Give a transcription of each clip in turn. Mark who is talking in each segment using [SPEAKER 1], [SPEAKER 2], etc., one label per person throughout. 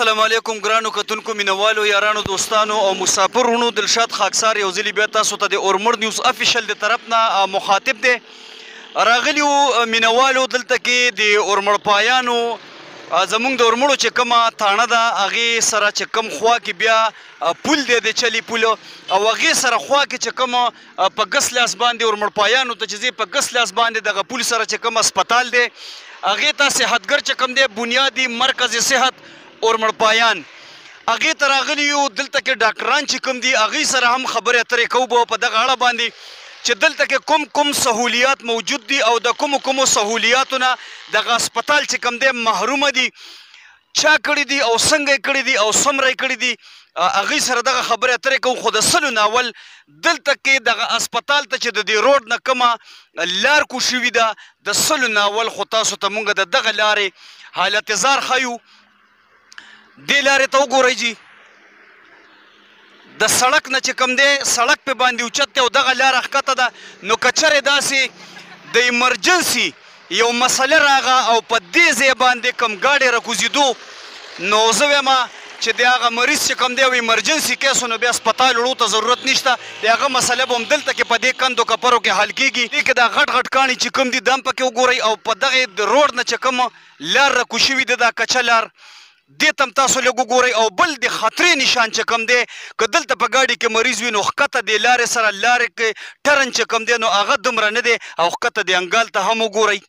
[SPEAKER 1] السلام علیکم ګرانو کتونکو مینوالو یارانو دوستانو او مسافرونو دلشاد خاکسار یو ځلې بیا تاسو ته د اورمړ نیوز افیشل د طرف نه مخاطب دی راغلیو مینوالو دلته کې د اورمړ پایانو زمونږ د اورمړو چې کومه تاڼه ده هغې سره چې کوم خوا کې بیا پل دی د چلي پل او هغې سره خوا کې چې کوم په ګس لاس باندې اورمړ پایانو ته چې په ګس لاس باندې دغه پل سره چې کوم هسپتال دی هغې ته صحتګر چې کوم دی بنیادي مرکز صحت اورمړ پایان هغې ته راغلي یو دلته کې ډاکټران چې کوم دي هغوی سره هم خبرې اترې کوو به په دغه اړه باندې چې دلته کې کوم سهولیات موجود دي او د کومو سهولیاتو نه دغه هسپتال چې کوم دی محرومه دي چا کړي دي او څنګه یې کړي دي او څومره یې کړي دي هغوی سره دغه خبرې اترې کوو خو د سلو نه اول دلته کې دغه هسپتال ته چې د دې روډ نه کومه لار کو شوي ده د سلو نه اول خو تاسو ته مونږ د دغه لارې حالت زار ښیو دې لارې ته وګورئ جي د سړک نه چې کوم دی سړک پې باندې اوچت دی او دغه لاره ښکته ده نو که چرې داسې د ایمرجنسي یو مسله راغه او په دې ځای باندې کوم ګاډی راکوزېدو نو زه وایم چې د هغه مریض چې کوم دی او ایمرجنسي کیس نو بیا هسپتال وړو ته ضرورت نشته د هغه مسله به هم دلته کې په دې کندو کپرو کې حل کېږي دې کې دا غټ غټ کاڼي چې کوم دي دا هم پکې وګورئ او په دغې روډ نه چې کوم لار راکو شوي ده دا کچه لار دې ته هم تاسو لږ وګورئ او بل د خطرې نشان چې کوم دی که دلته په ګاډي کې مریض وي نو ښکته د لارې سره لارې کې ټرن چې کوم دی نو هغه دومره نه دی او ښکته د انګال ته هم وګورئ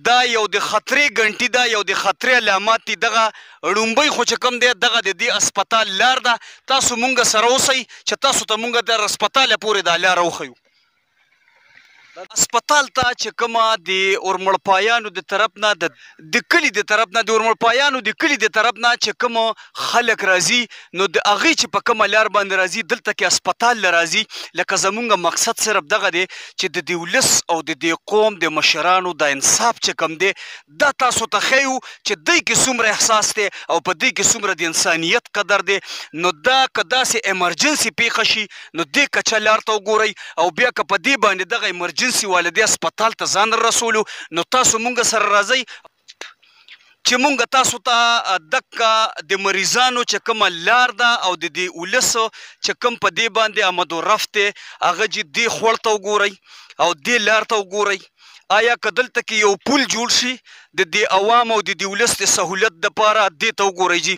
[SPEAKER 1] دا یو د خطرې ګنټي ده یو د خطرې علامات دي دغه ړومبی خو چې کوم دی دغه د دې هسپتال لار ده تاسو مونږ سره اوسئ چې تاسو ته مونږ د هسپتاله پورې دا لاره وښیو هسپتال ته چې کومه د اورمړ پایانو د طرف نه د کلي د طرف نه د اورمړ پایانو د کلي د طرف نه چې کوم خلک راځي نو د هغې چې په کومه لار باندې راځي دلته کې هسپتال له راځي لکه زمونږ مقصد صرف دغه دی چې د دې ولس او د دې قوم د مشرانو د انصاف چې کوم دی دا تاسو ته ښیو چې دوی کې څومره احساس دی او په دوی کې څومره د انسانیت قدر دی نو دا که داسې ایمرجنسي پیښه شي نو دې کچه لار ته وګورئ او بیا که په دې باندې دغه ایمرجنسي والا دې هسپتال ته ځان رسولو نو تاسو مونږ سره راځئ چې مونږ تاسو ته دکه د مریضانو چې کومه لار ده او د دې ولس چې کوم په دې باندې آمد و رفت دی هغه چې دې خوړ ته وګورئ او دې لار ته وګورئ آیا که دلته کې یو پل جوړ شي د دې عوام او د دې ولس د سهولت دپاره دې ته وګورئ جي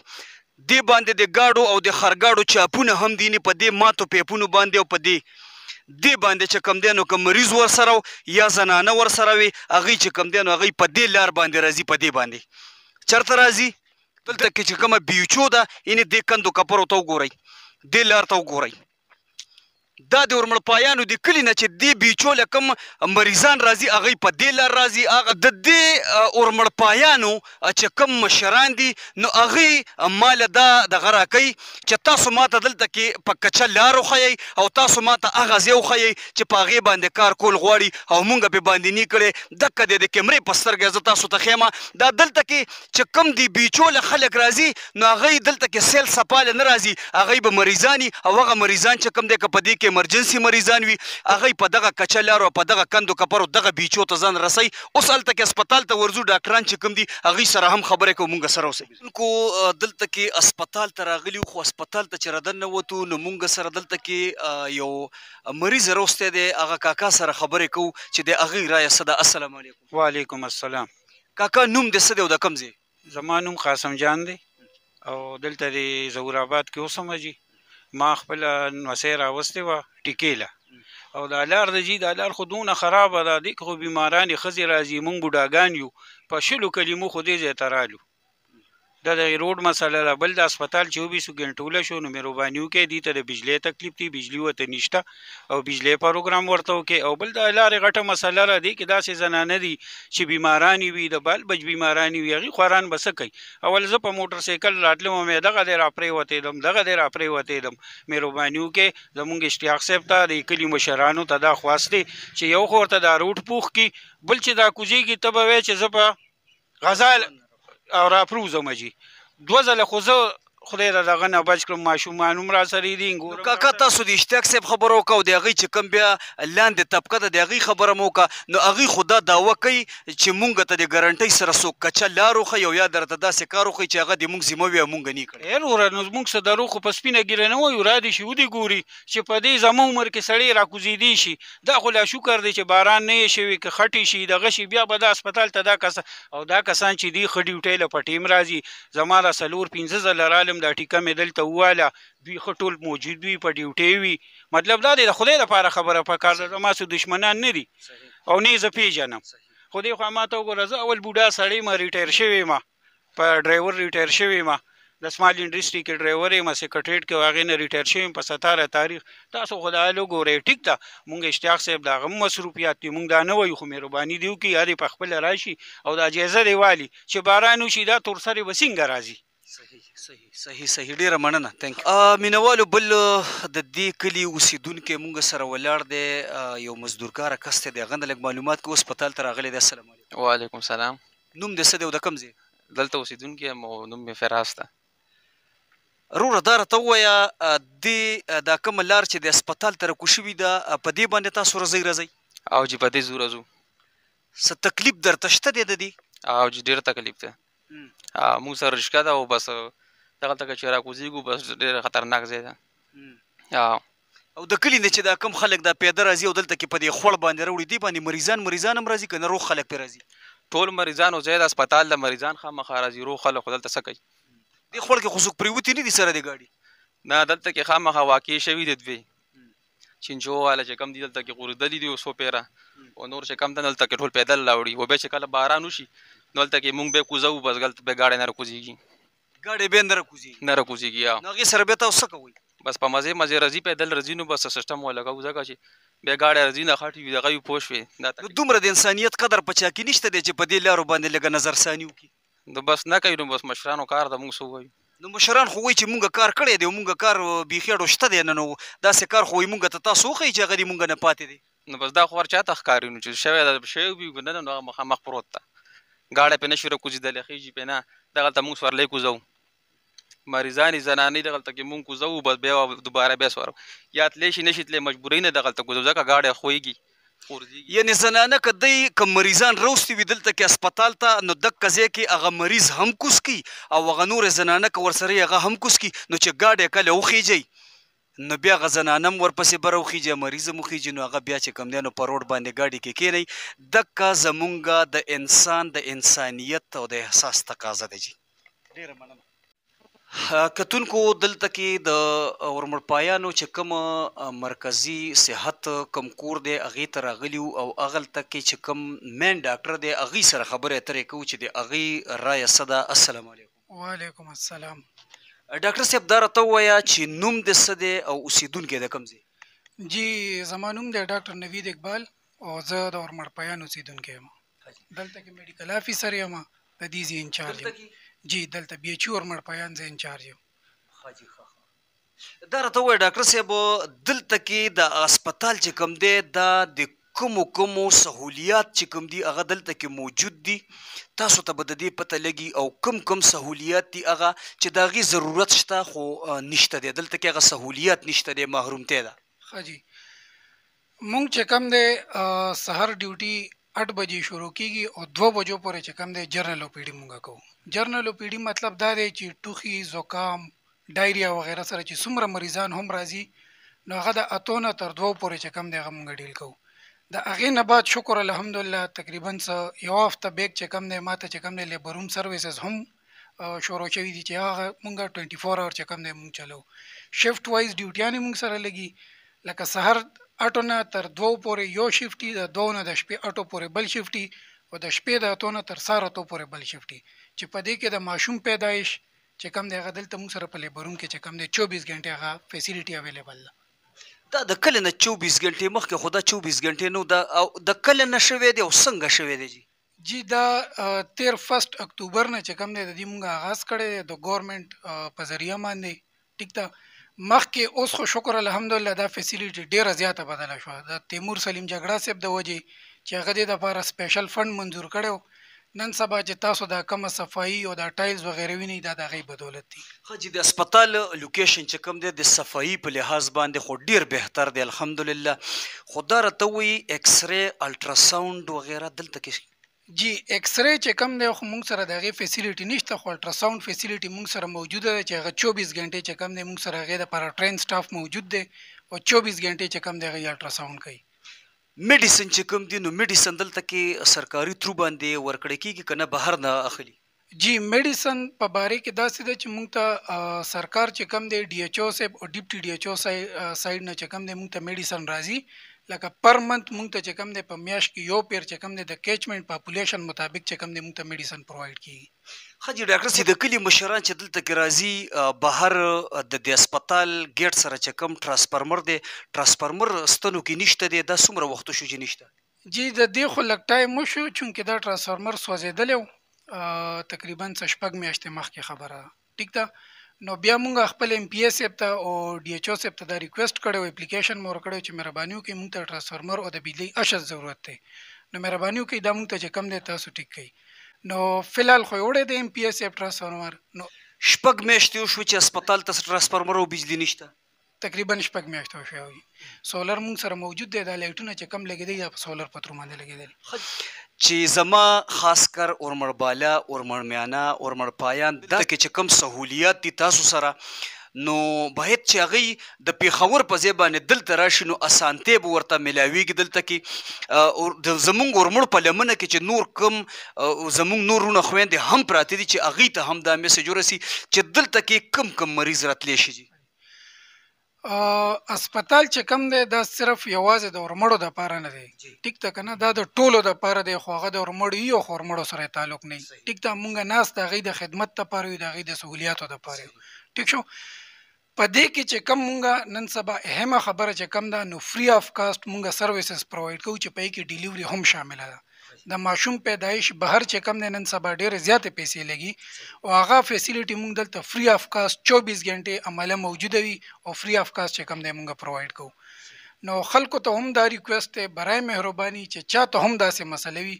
[SPEAKER 1] دې باندې د ګاډو او د خرګاډو چاپونه هم دي په دې ماتو پیپونو باندې او په دې باندې چې کوم دی نو که مریض ورسره یا زنانه ورسره وي هغوی چې کوم دی نو هغوی په دې لار باندې راځي په دې باندې چېرته راځي دلته کې چې کومه بیوچو ده یعنې دې کندو کپرو ته وګورئ دې لار ته وګورئ دا د اورمړ پایانو د کلي نه چې دې بیچو له کوم مریضان راځي هغوی په دې لار راځي هغه د دې اورمړ پایانو چې کوم مشران دي نو هغوی ماله دا دغه راکوي چې تاسو ماته دلته کې په کچه لار وښیئ او تاسو ماته هغه ځای وښیئ چې په هغې باندې کار کول غواړي او مونږ پې باندې نی کړی دکه دی د کیمرې په سترګه زه تاسو ته ښیم دا دلته کې چې کوم دی بیچو له خلک راځي نو هغوی دلته کې سیل سپاله نه راځي هغوی به مریضان او هغه مریضان چې کوم دی که په دې کې ایمرجنسي مریضان وي هغوی په دغه کچه لارو په دغه کندو کپرو دغه بیچو ته ځان رسئ اوس هلته کې هسپتال ته ورځو ډاکټران چې کوم دي هغوی سره هم خبرې کوو مونږ سره اوسئ دلته کې هسپتال ته راغلي خو هسپتال ته چې ردن نوتو نو مونږ سره دلته کې یو مریض راوستی دی هغه کاکا سره خبرې کوو چې د هغوی رایه څه ده السلام علیکم
[SPEAKER 2] وعلیکم السلام
[SPEAKER 1] کاکا نوم دې څه دی او د کوم ځای
[SPEAKER 2] زما نوم قاسم جان دی او دلته د ظهور آباد کې اوسم جي ما خپله نوسۍ راوستې وه ټیکې او دا لار د جي دا لار خو دونه خرابه ده دې کې خو بیمارانې ښځې راځي مونږ بوډاګان یو په شلو کلمو خو دې ځای ته رالو دا د روډ مسله ده بل د هسپتال چې وبیسو ګنټوله شو نو مهرباني وکړئ دې ته د بجلۍ تکلیف دی بجلي ورته نشته او بجلۍ پروګرام ورته وکړئ او بل د لارې غټه مسله ده دې کې داسې زنانه دي چې بیمارانې وي د بال بچ بیمارانې وي هغې خواران به څه کوي اول زه په موټر سایکل راتلم او مې دغه دی راپرېوتېدم دغه دی راپرېوتېدم مهرباني وکړئ زمونږ اشتیاق صاحب ته د کلي مشرانو ته دا خواست دی چې یو خو ورته دا روټ پوخ کړي بل چې دا کوزېږي ته به وایې چې زه په غزال او راپروزم جي دوه ځله خو زه خدای د دغه نه بچ کړم ماشومان هم راسره دي ګورم
[SPEAKER 1] کاکا تاسو د اشتیاق صاحب خبره وکړه او د هغې چې کوم بیا لاندې طبقه ده د هغې خبره مو وکړه نو هغې خو دا دعوه کوي چې مونږ ته د ګارنټۍ سره څوک کچه لار وښیي او یا درته داسې کار وښیي چې هغه د مونږ ذمه وي او مونږ نه یې کړی
[SPEAKER 2] خیر وره نو زموږ څه درو خو په سپینه ګیره نه وایو را دې شي ودې ګوري چې په دې زما عمر کې سړی راکوزېدی شي دا خو لا شکر دی چې باران نه یې شوي که خټې شي دغه شي بیا به دا هسپتال ته دا کسان چې دي ښه ډیوټۍ له په ټیم راځي زما دا 4-5 ځله رالم دا ټیکه مې دلته وواله دوی ښه ټول موجود وي په ډیوټۍ وي مطلب دا دی د خدای لپاره خبره پکار ده زما څه دشمنان نه دي او نه یې زه پېژنم خو دې خوا ما ته وګوره زه اول بوډا سړی ما ریټایر شوی ما په ډرایور ریټایر شوی ما د سمال انډسټري کې ډرایور یم سیکرټریټ کې هغې نه ریټایر شوی یم په 17 تاریخ تاسو خو دا حال وګورئ ټیک ده مونږ اشتیاق صاحب د هغه هم مصروفیات دي مونږ دا نه وایو خو مهرباني دې وکړي یا دې پخپله راشي او دا جایزه دې والي چې باران وشي دا تورسرې به څنګه راځي
[SPEAKER 1] صحیح ډیره مننه ثانک مینوالو بل د دې کلي اوسیدونکی مونږ سره ولاړ دی یو مزدورکاره کس دی د هغه نه لږ معلومات کوو هسپتال ته راغلی دی السلام علیکم
[SPEAKER 3] وعلیکم سلام
[SPEAKER 1] نوم دې څه دی او د کوم ځای
[SPEAKER 3] دلته اوسیدونکی یم او نوم مې فراز ده
[SPEAKER 1] وروره دا راته ووایه دا کومه لار چې د هسپتال ته راکو شوي ده په دې باندې تاسو راځئ
[SPEAKER 3] او چې په دې زو راځو
[SPEAKER 1] څه تکلیف درته شته دی د دې
[SPEAKER 3] او چې ډېر تکلیف ده موږ سره رشکه ده او بس دغلته که چې راکوزېږو بس ډېر خطرناک ځای ده
[SPEAKER 1] او د کلي نه چې دا کم خلک دا پیاده راځي او دلته کې په دې خوړ باندې راوړي دې باندې مریضان هم راځي که نه روغ خلک پرې راځي
[SPEAKER 3] ټول مریضان او ځای د هسپتال د مریضان خامخا راځي روغ خلک خو دلته څه کوي
[SPEAKER 1] دې خوړ کې خو څوک پرېوتي نه دي سره د ګاډي
[SPEAKER 3] نه دلته کې خامخا واقع شوي دي دوی چینجو والا چې کم دي دلته کې غورځېدلي دي او څو پیره او نور چې کم ده دلته کې ټول پیدل راوړي او بیا چې کله باران وشي نو دلته کې مونږ بیا کوزو بس دلته بیا ګاډی نه راکوزېږي
[SPEAKER 1] بیا نه
[SPEAKER 3] راکوزېږي
[SPEAKER 1] نو هغې سره بیا تاسو څه کوئ
[SPEAKER 3] بس په مزې راځي پیدل راځي نو بس سیسټم ولګوو ځکه چې بیا ګاډی راځي نه خټې وي دغه وي پوه شوې
[SPEAKER 1] نو دومره د انسانیت قدر په چا کې نشته دی چې په دې لارو باندې لږه نظرثاني وکړي
[SPEAKER 3] نو بس نه کوي نو بس مشرانو کار ده مونږ څه ووایو
[SPEAKER 1] نو مشران خو وایي چې مونږ کار کړی دی او مونږ کار بیخي اړو شته دی نه نو داسې کار خو وایي مونږ ته تاسو وښیي چې هغه دې مونږ نه پاتې دی
[SPEAKER 3] نو بس دا خو هر چاته ښکاري نو چې شوی وي نه نو هغه مخامخ پروت ده ګاډی پرې نه شي راکوزېدلی خېږي پرې نه دغلته مونږ سورلی کوزو مریضانې زنانې دغلته کې مونږ کوزو بس بیا دوباره بیا سورو یا تلی شي نه شي تلی مجبورۍ نه دغلته کوزو ځکه ګاډی ښویږي
[SPEAKER 1] یعنې زنانه که دی که مریضان روستي وي دلته کې هسپتال ته نو دغه ځای کې هغه مریض هم کوز کي او هغه نورې زنانه که ورسره هغه هم کوز کي نو چې ګاډی کله وخیږئ نو بیا هغه زنانه هم ورپسې بره وخیږي مریض هم وخیږي نو هغه بیا چې کوم دی نو په روډ باندې ګاډي کې کښېنئ دغه زمونږ د انسان د انسانیت او د احساس تقاضا ده جي ډېره مننه کتونکو دلته کې د ورمړپایانو چې کوم مرکزي صحت کم کور دی هغې ته راغلي وو او هغلته کې چې کوم مین ډاکټر دی هغې سره خبرې اترې کوو چې د هغې رایه څه ده السلام علیکم
[SPEAKER 4] وعلیکم السلام
[SPEAKER 1] ډاکټر صاحب دا راته ووایه چې نوم دې څه دی او اوسیدونکی د کوم ځای
[SPEAKER 4] جی زما نوم دی ډاکټر نوید اقبال او زه د ورمړپایان اوسیدونکی یم دلته کې میډیکل افیسر یم د دې ځای انچارج یم جی دلته بی ایچ یو ورمړپایان زه انچارج یم
[SPEAKER 1] دا راته ووایه ډاکټر صاحب دلته کې د هسپتال چې کوم دی دا د کومو سهولیات چې کوم دي هغه دلته کې موجود دي تاسو ته به د دې پته لګي او کوم سهولیات دي هغه چې د هغې ضرورت شته خو نشته دی دلته کې هغه سهولیات نشته دی محرومتیا ده
[SPEAKER 4] ښه جی مونږ چې کوم دی سهار ډیوټي 8 بجې شروع کیږي او 2 بجو پورې چې کوم دی جرنل او پی ډي مونږ کوو جرنل او پی ډي مطلب دا دی چې ټوخي زکام ډایریا وغیره سره چې څومره مریضان هم راځي نو هغه د 8 نه تر 2 پورې چې کوم دی هغه مونږ ډیل کوو د هغې نه بعد شکر الحمدلله تقریبا یو هفته بیک چې کوم دی ماته چې کوم دی لیبر روم سرویسز هم شروع شوي دي چې هغه مونږ 24 اور چې کوم دی مونږ چلو شفټ وایز ډیوټیانې مونږ سره لګي لکه سهار 8 نه تر 2 پورې یو شفټي د 2 نه د شپې 8 پورې بل شفټي او د شپې د 8 نه تر سهار 8 پورې بل شفټي چې په دې کې د ماشوم پیدایش چې کوم دی هغه دلته مونږ سره په لیبر روم کې چې کوم دی 24 غنټې هغه فیسیلیټي اویلیبل ده
[SPEAKER 1] دا د کله نه 24 غنټې مخکې خو دا 24 غنټې نو دا د کله نه شوی دی او څنګه شوی دی
[SPEAKER 4] جی دا 13 اکتوبر نه چې کوم دی د دې مونږ آغاز کړی دی د ګورنمنټ په ذریعه باندې ټیک ده مخکې اوس خو شکر الحمدلله دا فیسیلیټي ډیره زیاته بدله شوه د تیمور سلیم جګړه صاحب د وجې چې هغه دې دپاره سپیشل فنډ منظور کړی نن سبا چې تاسو دا کومه صفایي او دا ټایلز وغیره وینئ دا د هغې بدولت دي.
[SPEAKER 1] حاجی د هسپتال لوکیشن چې کوم دی د صفایي په لحاظ باندې خو ډیر بهتر دی الحمدلله. خو دا راته وایي ایکس ری الټراساونډ وغیره دلته کې
[SPEAKER 4] جی ایکس ری چې کوم دی خو موږ سره د هغې فیسیلیټي نشته، خو الټراساونډ فیسیلیټي موږ سره موجوده ده چې هغه 24 غنټې چې کوم دی موږ سره هغې دپاره ټرین سټاف موجود دی او 24 غنټې چې کوم دی هغې الټراساونډ کوي.
[SPEAKER 1] میډیسن چې کوم دی نو میډیسن دلته کې سرکاري ترو باندې ورکړی کېږي که نه بهر نه اخلي؟
[SPEAKER 4] جی میډیسن په باره کې داسې ده چې موږ ته سرکار چې کوم دی ډي ایچ او صاحب او ډیپټي ډي ایچ او سایډ نه چې کوم دی موږ ته میډیسن راځي، لکه پر منت موږ ته چې کوم دی په میاشت کې یو پیر چې کوم دی د کیچمنټ پاپولیشن مطابق چې کوم دی موږ ته میډیسن پرووایډ کېږي.
[SPEAKER 1] حاجی ډاکټر صاحب د کلي مشران چې دلته کې راځي بهر د دې هسپتال ګیټ سره چې کوم ټرانسفارمر دی ټرانسفارمر ستنو کې نشته دی، دا څومره وخت شو چې نشته؟
[SPEAKER 4] جی د دې خو لږ ټایم وشو چونکې دا ټرانسفارمر سوځېدلی و تقریبا څه 6 میاشتې مخکې خبره ده. ټیک ده نو بیا مونږ خپل ایم پی ایس صاحب ته او ډي ایچ او صاحب ته دا ریکویسټ کړی و، اپلیکیشن مو ورکړی چې مهرباني وکړئ مونږ ته ټرانسفارمر او د بجلۍ اشد ضرورت دی، نو مهرباني وکړئ دا مونږ ته چې کم دی تاسو ټیک کړئ. نو فلحال خو وړی د ایم پی ایس صاحب ټرانسفارمر نو
[SPEAKER 1] 6 میاشتې وشوې چې هسپتال ته ټرانسفارمر او بجلي نشته؟
[SPEAKER 4] تقریبا 6 میاشتې وشوي. سولر مونږ سره موجود دی، دا لایټونه چې کم لګېدلي دا په سولر په ترو باندې لګېدلي.
[SPEAKER 1] چې زما خاص کر اورمړ بالا اورمړ میانه اورمړ پایان دلته کې چې کوم سهولیات دي تاسو سره نو باید چې هغوی د پېښور په ځای باندې دلته راشي نو اسانتۍ به ورته میلاویږي. دلته کې زمونږ اورمړ په لمنه کې چې نور کوم زمونږ نور رونه خویندې هم پراته دي چې هغوی ته هم دا میسج ورسي چې دلته کې کم کم مریض راتلی شي.
[SPEAKER 4] اسپتال چې کوم دی دا صرف یوازې د اورمړو دپاره نه دی، ټیک ده که نه، دا د ټولو دپاره دی، خو هغه د اورمړو وي او خو اورمړو سره یې تعلق نه وي. ټیک ده مونږ ناست د هغوی د خدمت دپاره وي، د هغوی د سهولیاتو دپاره وي. ټیک شو. په دې کې چې کوم مونږ نن سبا اهمه خبره چې کوم ده نو فری آف کاسټ مونږ سروسز پرووایډ کوو چې په یې کې ډیلیوري هم شامله ده. د ماشوم پیدایش بهر چې کوم دی نن سبا ډېرې زیاتې پیسې لګي او هغه فیسیلیټي مونږ دلته فری آف کاسټ 24 غنټې عمله موجوده وي او فری آف کاسټ چې کوم دی مونږ پرووایډ کوو. نو خلکو ته هم دا ریکویسټ دی برای مهرباني چې چا ته هم داسې مسله وي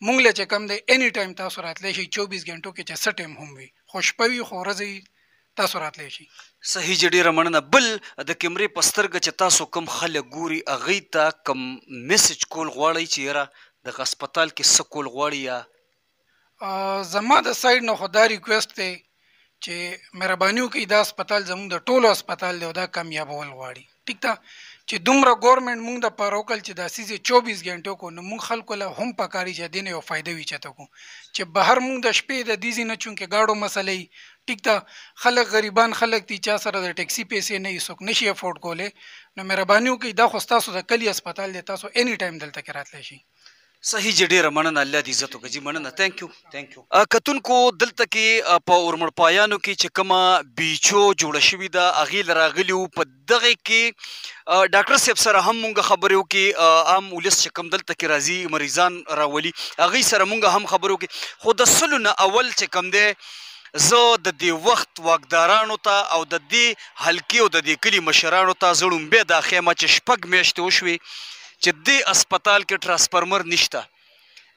[SPEAKER 4] مونږ له چې کوم دی اني ټایم تاسو راتلی شئ 24 غنټو کې چې څه ټایم هم وي، خو شپه وي خو ورځ تاسو راتلی شئ.
[SPEAKER 1] صحیح چې ډېره مننه. بل د کیمرې په سترګه چې تاسو کوم خلک ګوري هغوی ته کوم میسج کول غواړئ چې یاره دغه هسپتال کې څه کول غواړي؟ یا
[SPEAKER 4] زما د سایډ نه خو دا ریکویسټ دی چې مهرباني وکړئ دا هسپتال زموږ د ټولو هسپتال دی او دا کامیابول غواړي. ټیک ده چې دومره ګورنمنټ مونږ دپاره وکړل چې دا څیز 24 غنټو کو نو مونږ خلکو له هم پکاري چې دې نه یو فایده وي چاته کو چې بهر مونږ د شپې د دې ځای نه چونکې ګاډو مسلې ټیک ده خلک غریبان خلک دي چا سره د ټیکسي پیسې نه وي څوک نشي افورډ کولی، نو مهرباني وکړئ دا خو ستاسو د کلي هسپتال دی، تاسو اني ټایم دلته کې راتلی شئ.
[SPEAKER 1] صحیح چې ډېره مننه، الله دې عزت وکړي. جي مننه، تھینک یو. کتونکو دلته کې په اورمړ پایانو کې چې کومه بیچو جوړه شوې ده هغې له راغلي وو په دغې کې ډاکټر صاحب سره هم مونږ خبرې وکړې، عام ولس چې کوم دلته کې راځي مریضان راولي هغوی سره مونږ هم خبرې وکړې. خو د سلو نه اول چې کوم دی زه د دې وخت واکدارانو ته او د دې حلقې او د دې کلي مشرانو ته زه ړومبی دا ښیم چې 6 میاشتې وشوې چې دې هسپتال کې ټرانسفارمر نشته،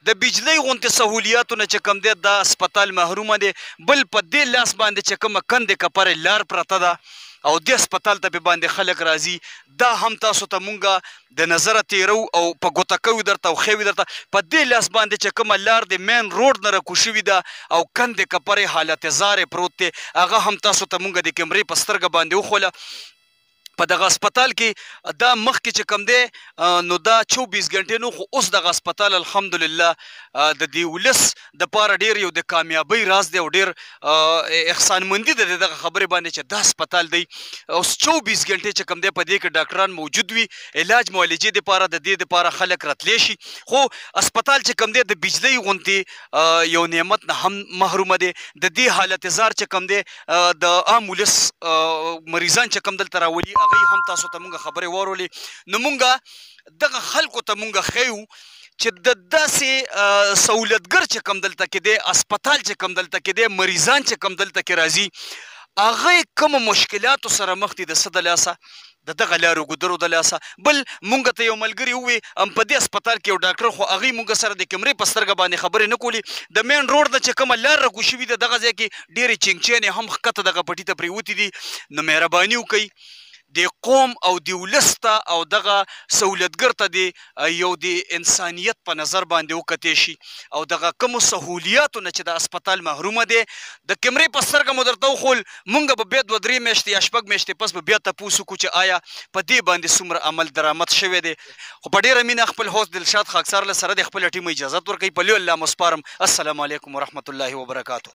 [SPEAKER 1] د بجلۍ غوندې سهولیاتو نه چې کوم دی دا هسپتال محرومه دی. بل په دې لاس باندې چې کومه کندې کپرې لار پرته ده او دې هسپتال ته پې باندې خلک راځي، دا هم تاسو ته مونږ د نظره تیرو او په ګوته کوي درته او ښوي درته. په دې لاس باندې چې کومه لار د مین روډ نه راکو شوي ده او کندې کپرې حالت زار پروت دی، هغه هم تاسو ته مونږ د کیمرې په سترګه باندې وښوله. په دغه هسپتال کې دا مخکې چې کوم دی نو دا 24 غنټې نو، خو اوس دغه هسپتال الحمدلله د دې ولس دپاره ډېر یو د کامیابۍ راز دی او ډېر احسانمندي ده د دغه خبرې باندې چې دا هسپتال دی اوس 24 غنټې چې کوم دی په دې کې ډاکټران موجود وي، علاج معالجې دپاره د دې دپاره خلک راتلی شي. خو هسپتال چې کوم دی د بجلۍ غوندې یو نعمت نه هم محرومه دی. د دې حالت زار چې کوم دی د عام ولس مریضان چې کوم دلته راولي هغوی هم تاسو ته مونږ خبرې واورولې. نو مونږ دغه خلکو ته مونږ ښیو چې د داسې سهولتګر چې کوم دلته کې دی، هسپتال چې کوم دلته کې دی، مریضان چې کوم دلته کې راځي هغه کوم مشکلاتو سره مخ دي د څه د لاسه د دغه لارو ګودرو د لاسه. بل مونږ ته یو ملګري ووی په دې هسپتال کې یو ډاکټر خو هغوی مونږ سره د کیمرې په سترګه باندې خبرې نه کولې. د مین روډ نه چې کومه لار راکو شوي ده دغه ځای کې ډېرې چینګچینې هم ښکته دغه پټي ته پرېوتې دي. نو مهرباني وکئ د قوم او د ولس ته او دغه سهولتګر ته د یو د انسانیت په نظر باندې وکتې شي او دغه کومو سهولیاتو نه چې د هسپتال محرومه دی د کیمرې په سترګه مو درته وښول. مونږ به بیا 2-3 میاشتې یا 6 میاشتې پس به بیا تپوس وکړو چې آیا په دې باندې څومره عمل درآمد شوی دی. خو په ډېره مینه خپل هوست دلشاد خاکسار له سره د خپل ټیم اجازت ورکوي. په لوی الله مو سپارم. السلام علیکم ورحمت الله وبرکاتو.